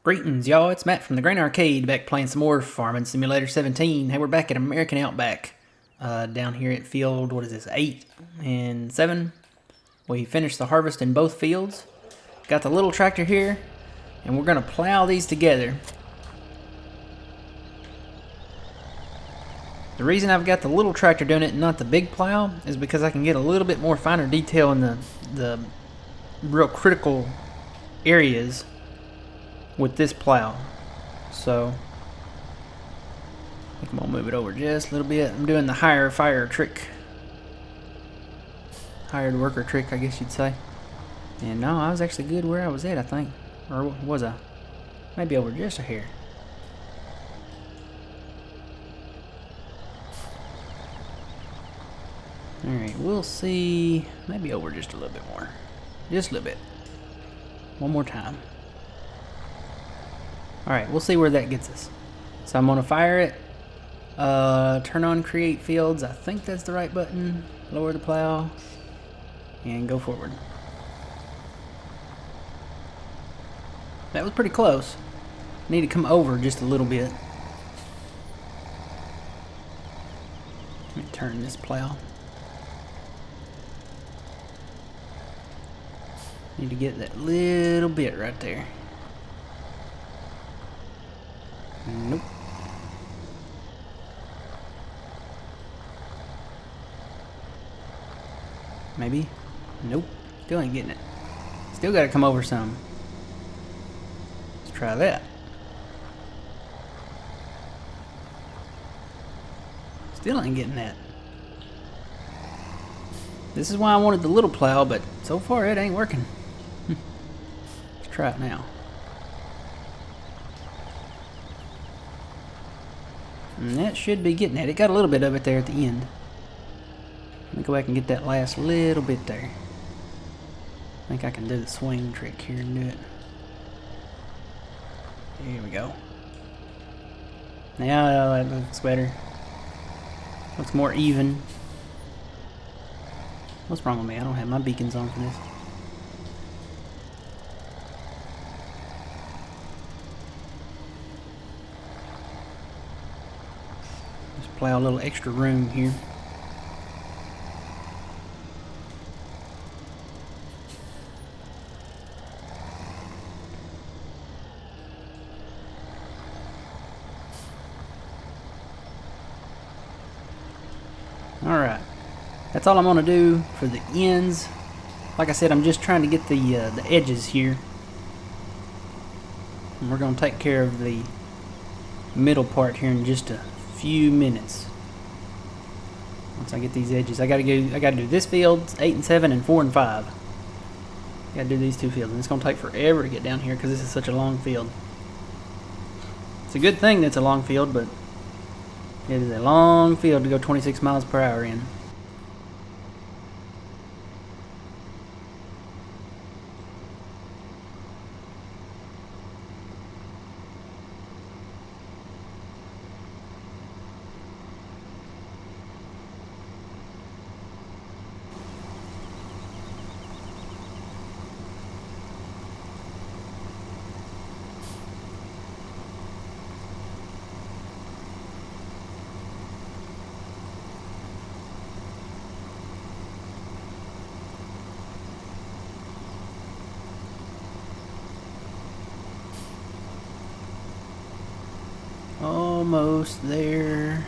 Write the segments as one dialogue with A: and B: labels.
A: Greetings, y'all. It's Matt from the Grain Arcade, back playing some more Farming Simulator 17. Hey, we're back at American Outback, down here at field, 8 and 7. We finished the harvest in both fields. Got the little tractor here, and we're going to plow these together. The reason I've got the little tractor doing it and not the big plow is because I can get a little bit more finer detail in the real critical areas with this plow. So I think I'm gonna move it over just a little bit. I'm doing the hired worker trick, I guess you'd say. And no, I was actually good where I was at, I think. Or was I? Maybe over just a hair. Alright, we'll see. Maybe over just a little bit more. Just a little bit. One more time. Alright, we'll see where that gets us. So I'm going to fire it. Turn on create fields. I think that's the right button. Lower the plow. And go forward. That was pretty close. Need to come over just a little bit. Let me turn this plow. Need to get that little bit right there. Nope. Maybe? Nope. Still ain't getting it. Still gotta come over some. Let's try that. Still ain't getting that. This is why I wanted the little plow, but so far it ain't working. Let's try it now. And that should be getting it. It got a little bit of it there at the end. Let me go back and get that last little bit there. I think I can do the swing trick here and do it. Here we go. Now that looks better. Looks more even. What's wrong with me? I don't have my beacons on for this. Just plow a little extra room here. Alright, that's all I'm going to do for the ends. Like I said, I'm just trying to get the edges here. And we're going to take care of the middle part here in just a few minutes. Once I get these edges, I got to do this field, 8 and 7 and 4 and 5. Got to do these two fields, and it's going to take forever to get down here because this is such a long field. It's a good thing that it's a long field, but it is a long field to go 26 miles per hour in. Almost there.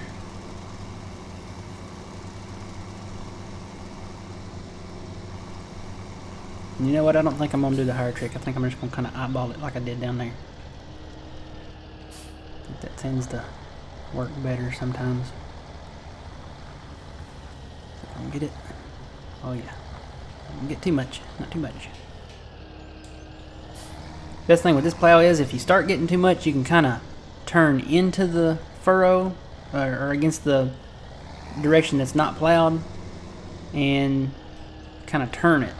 A: And you know what? I don't think I'm going to do the higher trick. I think I'm just going to kind of eyeball it like I did down there. I think that tends to work better sometimes. I can get it. Oh yeah. I don't get too much. Not too much. Best thing with this plow is if you start getting too much, you can kind of turn into the furrow or against the direction that's not plowed and kind of turn it.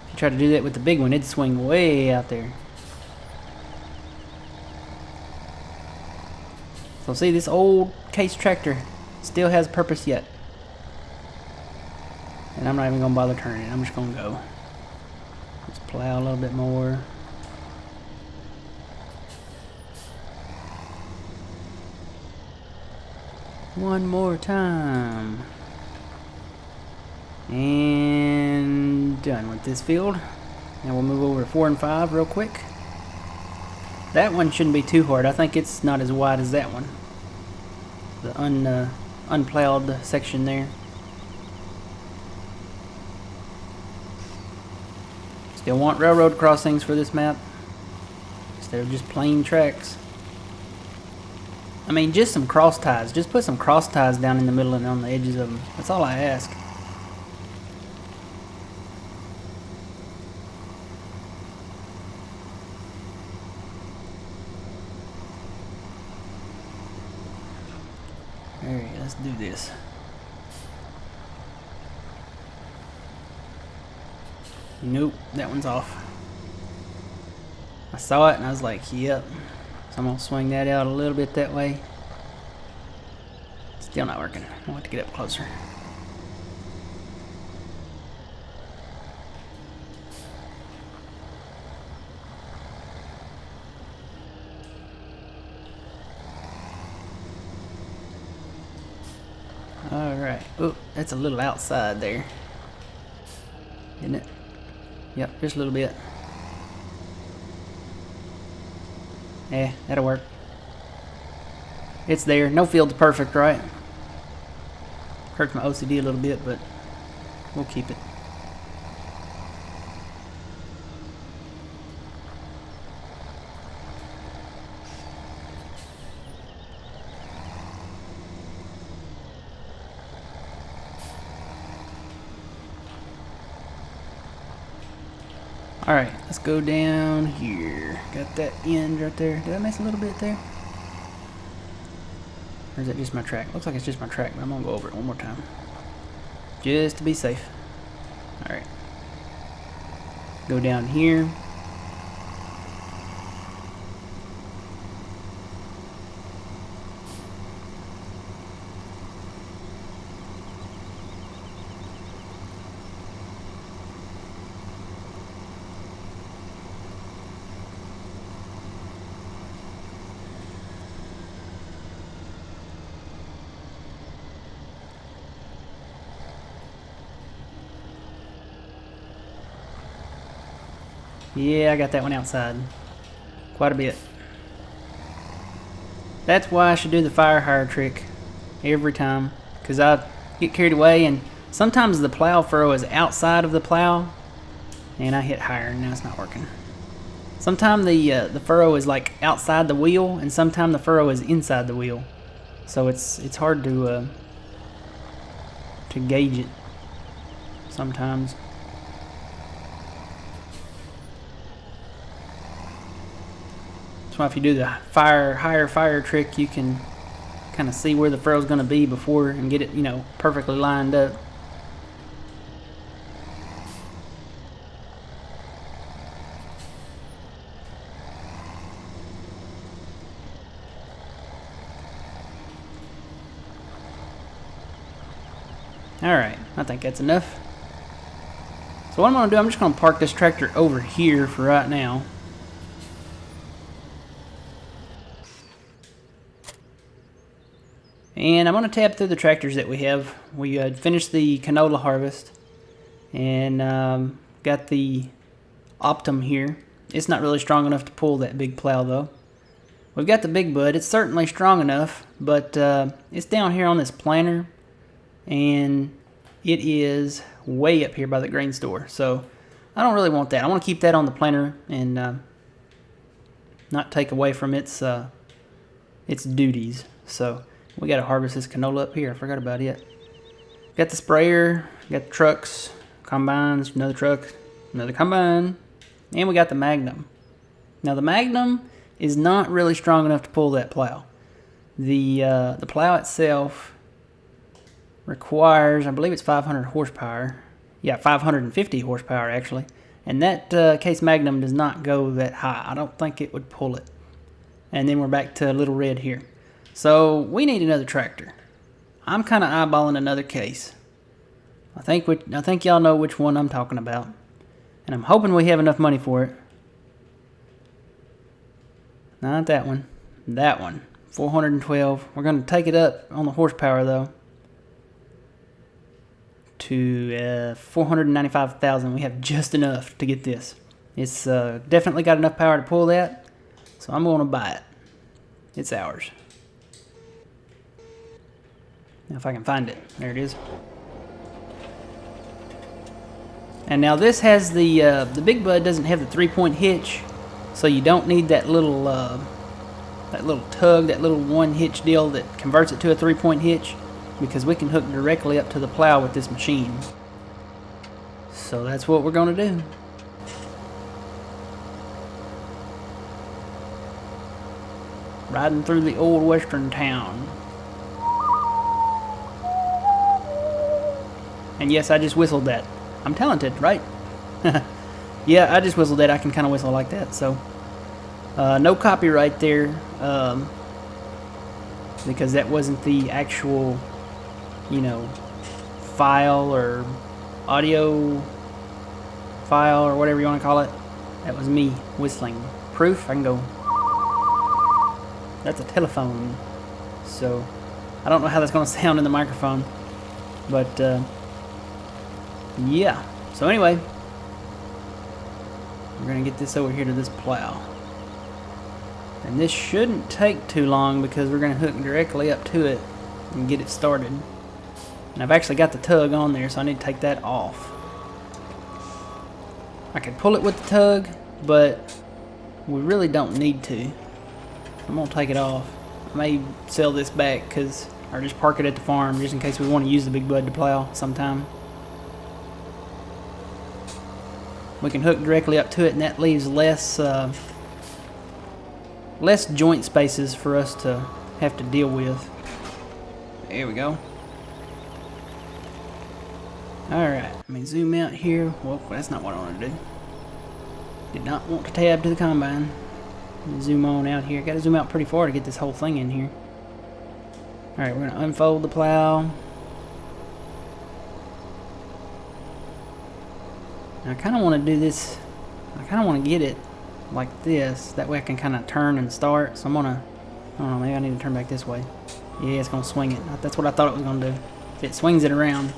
A: If you try to do that with the big one, it'd swing way out there. So see, this old case tractor still has purpose yet. And I'm not even going to bother turning it. I'm just going to go. Just plow a little bit more. One more time. And done with this field. Now we'll move over to 4 and 5 real quick. That one shouldn't be too hard. I think it's not as wide as that one. The unplowed section there. Still want railroad crossings for this map instead of just plain tracks. I mean, just some cross ties. Just put some cross ties down in the middle and on the edges of them. That's all I ask. Alright, let's do this. Nope, that one's off. I saw it and I was like, yep. So I'm gonna swing that out a little bit that way. Still not working. I want to get up closer. Alright. Oh, that's a little outside there. Isn't it? Yep, just a little bit. Yeah, that'll work. It's there. No field's perfect, right? Hurts my OCD a little bit, but we'll keep it. Alright, let's go down here. Got that end right there. Did I miss a little bit there? Or is that just my track? Looks like it's just my track, but I'm gonna go over it one more time. Just to be safe. Alright. Go down here. Yeah, I got that one outside. Quite a bit. That's why I should do the fire hire trick every time. Because I get carried away and sometimes the plow furrow is outside of the plow. And I hit higher and now it's not working. Sometimes the furrow is like outside the wheel and sometimes the furrow is inside the wheel. So it's hard to gauge it sometimes. That's why if you do the higher fire trick, you can kind of see where the furrow's going to be before and get it, you know, perfectly lined up. Alright, I think that's enough. So what I'm going to do, I'm just going to park this tractor over here for right now. And I'm going to tab through the tractors that we have. We finished the canola harvest and got the Optum here. It's not really strong enough to pull that big plow though. We've got the Big Bud. It's certainly strong enough, but it's down here on this planter and it is way up here by the grain store. So I don't really want that. I want to keep that on the planter and not take away from its duties. So we got to harvest this canola up here. I forgot about it. Got the sprayer, got the trucks, combines, another truck, another combine, and we got the Magnum. Now the Magnum is not really strong enough to pull that plow. The plow itself requires, I believe it's 500 horsepower. Yeah, 550 horsepower actually. And that Case Magnum does not go that high. I don't think it would pull it. And then we're back to Little Red here. So we need another tractor. I'm kind of eyeballing another Case. I think y'all know which one I'm talking about. And I'm hoping we have enough money for it. Not that one. That one. 412. We're going to take it up on the horsepower though to 495,000. We have just enough to get this. It's definitely got enough power to pull that, so I'm going to buy it. It's ours. Now if I can find it. There it is. And now this has the Big Bud doesn't have the 3-point hitch, so you don't need that little tug, that little one hitch deal that converts it to a 3-point hitch, because we can hook directly up to the plow with this machine. So that's what we're going to do. Riding through the old western town. And yes, I just whistled that. I'm talented, right? Yeah, I just whistled that. I can kind of whistle like that. So, no copyright there, because that wasn't the actual, file or audio file or whatever you want to call it. That was me whistling. Proof, I can go. That's a telephone. So, I don't know how that's going to sound in the microphone, but yeah. So anyway, we're going to get this over here to this plow. And this shouldn't take too long because we're going to hook directly up to it and get it started. And I've actually got the tug on there, so I need to take that off. I could pull it with the tug, but we really don't need to. I'm going to take it off. I may sell this back or just park it at the farm just in case we want to use the Big Bud to plow sometime. We can hook directly up to it, and that leaves less joint spaces for us to have to deal with. There we go. Alright, let me zoom out here. Well, that's not what I want to do. Did not want to tab to the combine. Zoom on out here. Got to zoom out pretty far to get this whole thing in here. Alright, we're going to unfold the plow. I kind of want to do this, I kind of want to get it like this, that way I can kind of turn and start. So I'm going to, I don't know, maybe I need to turn back this way. Yeah, it's going to swing it. That's what I thought it was going to do. It swings it around.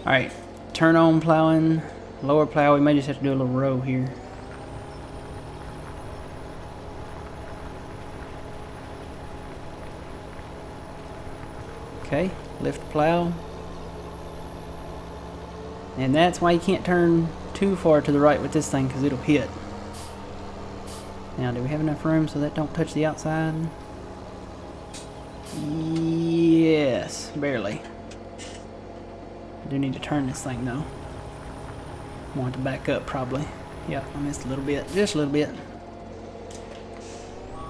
A: Alright, turn on plowing, lower plow. We may just have to do a little row here. Okay, lift plow. And that's why you can't turn too far to the right with this thing, because it'll hit. Now, do we have enough room so that don't touch the outside? Yes, barely. I do need to turn this thing though. I want it to back up probably. Yep, I missed a little bit, just a little bit.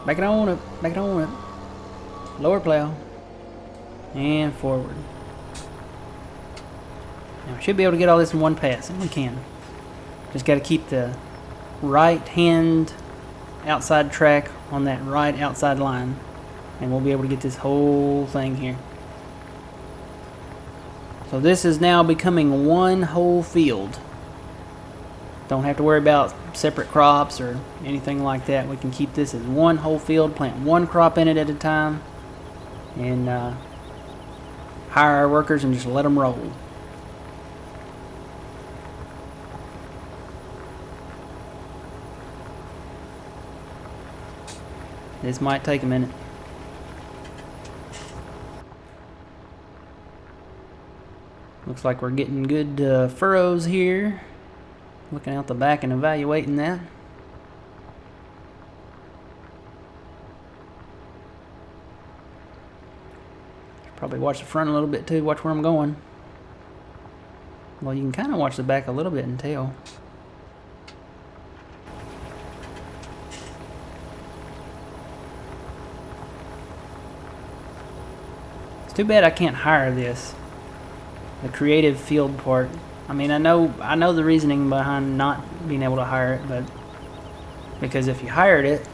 A: Back it on up, back it on up. Lower plow. And forward. Now, we should be able to get all this in one pass, and we can. Just got to keep the right hand outside track on that right outside line, and we'll be able to get this whole thing here. So this is now becoming one whole field. Don't have to worry about separate crops or anything like that. We can keep this as one whole field, plant one crop in it at a time, and hire our workers and just let them roll. This might take a minute. Looks like we're getting good furrows here. Looking out the back and evaluating that. Probably watch the front a little bit too, watch where I'm going. Well, you can kind of watch the back a little bit and tell. Too bad I can't hire this, the creative field part. I mean, I know the reasoning behind not being able to hire it, but because if you hired it,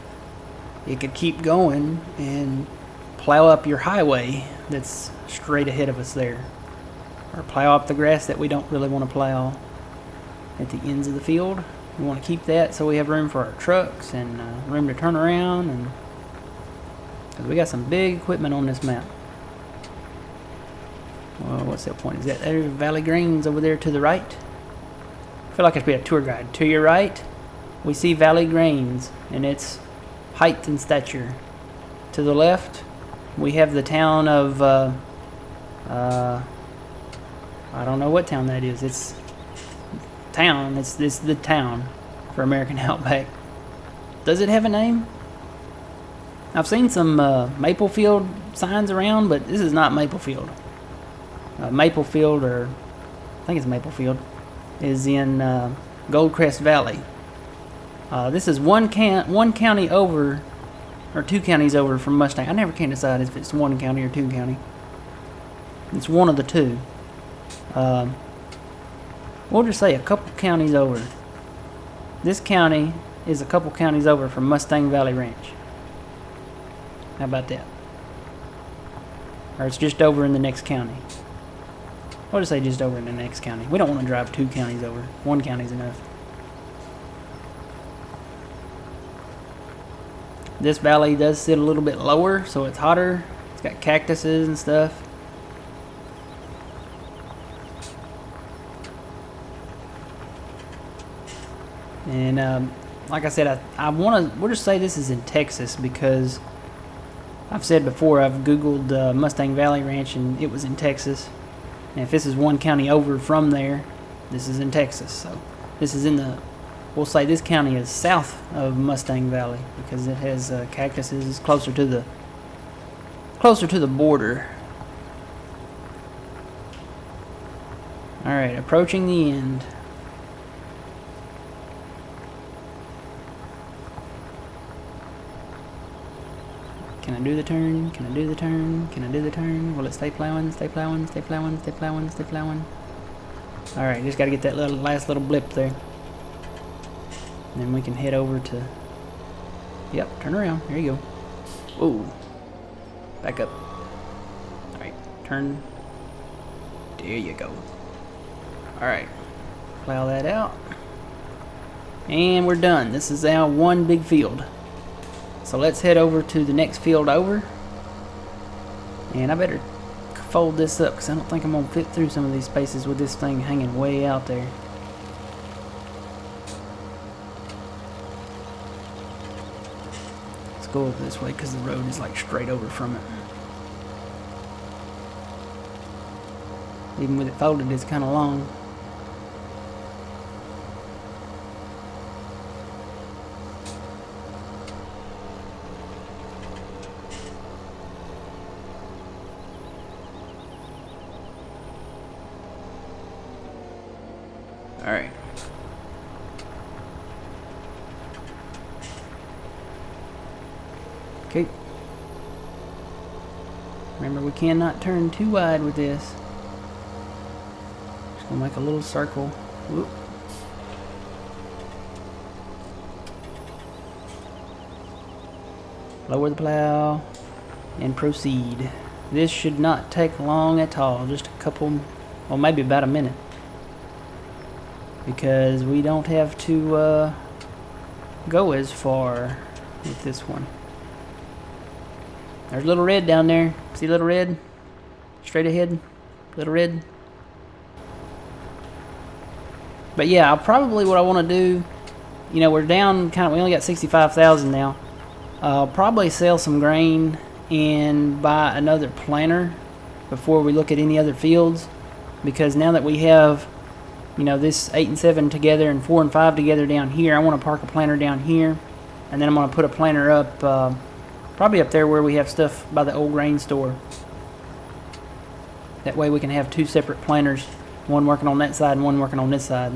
A: it could keep going and plow up your highway that's straight ahead of us there, or plow up the grass that we don't really want to plow at the ends of the field. We want to keep that so we have room for our trucks and room to turn around, and Because we got some big equipment on this map. Well, what's that point? Is that there Valley Greens over there to the right? I feel like I should be a tour guide. To your right, we see Valley Greens and its height and stature. To the left, we have the town of, I don't know what town that is. It's town. It's the town for American Outback. Does it have a name? I've seen some Maplefield signs around, but this is not Maplefield. Maplefield, or I think it's Maplefield, is in Goldcrest Valley. This is one county over, or 2 counties over from Mustang. I never can decide if it's 1 county or 2 county. It's one of the 2. We'll just say a couple counties over. This county is a couple counties over from Mustang Valley Ranch. How about that? Or it's just over in the next county. We'll just say just over in the next county. We don't want to drive 2 counties over. 1 county's enough. This valley does sit a little bit lower, so it's hotter. It's got cactuses and stuff. And like I said, we'll just say this is in Texas because I've said before, I've Googled Mustang Valley Ranch and it was in Texas. And if this is 1 county over from there, this is in Texas. So this is in the, we'll say this county is south of Mustang Valley because it has cactuses closer to the border. All right, approaching the end. Can I do the turn? Can I do the turn? Can I do the turn? Will it stay plowing? Stay plowing? Stay plowing? Stay plowing? Stay plowing? All right, just got to get that last little blip there. And then we can head over to. Yep, turn around. There you go. Whoa. Back up. All right, turn. There you go. All right, plow that out. And we're done. This is our one big field. So let's head over to the next field over. And I better fold this up because I don't think I'm going to fit through some of these spaces with this thing hanging way out there. Let's go over this way because the road is like straight over from it. Even with it folded, it's kind of long. Alright. Okay. Remember, we cannot turn too wide with this. Just gonna make a little circle. Whoop. Lower the plow and proceed. This should not take long at all. Just a couple, well, maybe about a minute. Because we don't have to go as far with this one. There's Little Red down there. See Little Red? Straight ahead. Little Red. But yeah, what I want to do, you know, we're down kind of, we only got 65,000 now. I'll probably sell some grain and buy another planter before we look at any other fields. Because now that we have, you know, this 8 and 7 together and 4 and 5 together down here, I want to park a planter down here, and then I'm going to put a planter up, probably up there where we have stuff by the old grain store. That way we can have 2 separate planters, one working on that side and one working on this side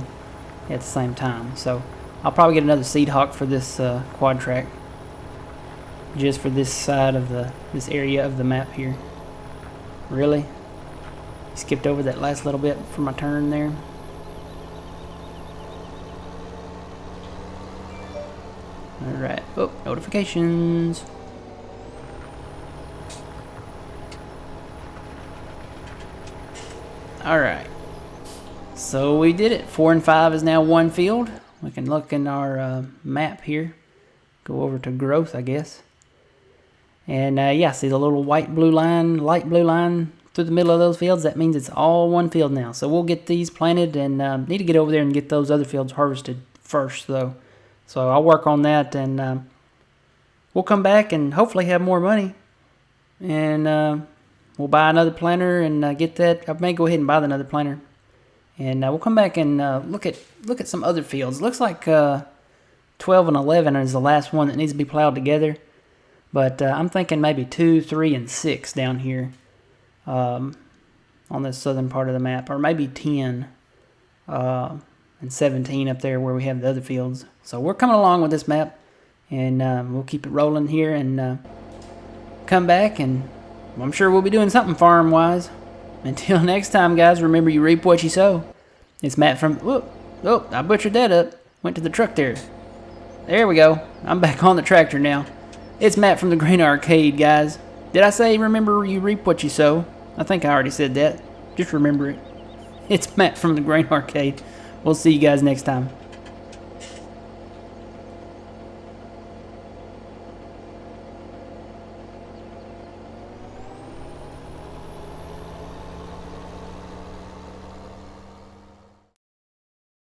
A: at the same time. So I'll probably get another seed hawk for this quad track, just for this side of this area of the map here. Really? Skipped over that last little bit for my turn there. Alright, oh, notifications. Alright, so we did it. 4 and 5 is now one field. We can look in our map here. Go over to growth, I guess. And yeah, see the little light blue line through the middle of those fields? That means it's all one field now. So we'll get these planted, and need to get over there and get those other fields harvested first, though. So I'll work on that, and we'll come back and hopefully have more money. And we'll buy another planter and get that. I may go ahead and buy another planter. And we'll come back and look at some other fields. Looks like 12 and 11 is the last one that needs to be plowed together. But I'm thinking maybe 2, 3, and 6 down here on this southern part of the map. Or maybe 10 and 17 up there where we have the other fields. So we're coming along with this map. And we'll keep it rolling here and come back. And I'm sure we'll be doing something farm-wise. Until next time, guys, remember you reap what you sow. It's Matt from... Oh, I butchered that up. Went to the truck there. There we go. I'm back on the tractor now. It's Matt from the Green Arcade, guys. Did I say remember you reap what you sow? I think I already said that. Just remember it. It's Matt from the Green Arcade. We'll see you guys next time.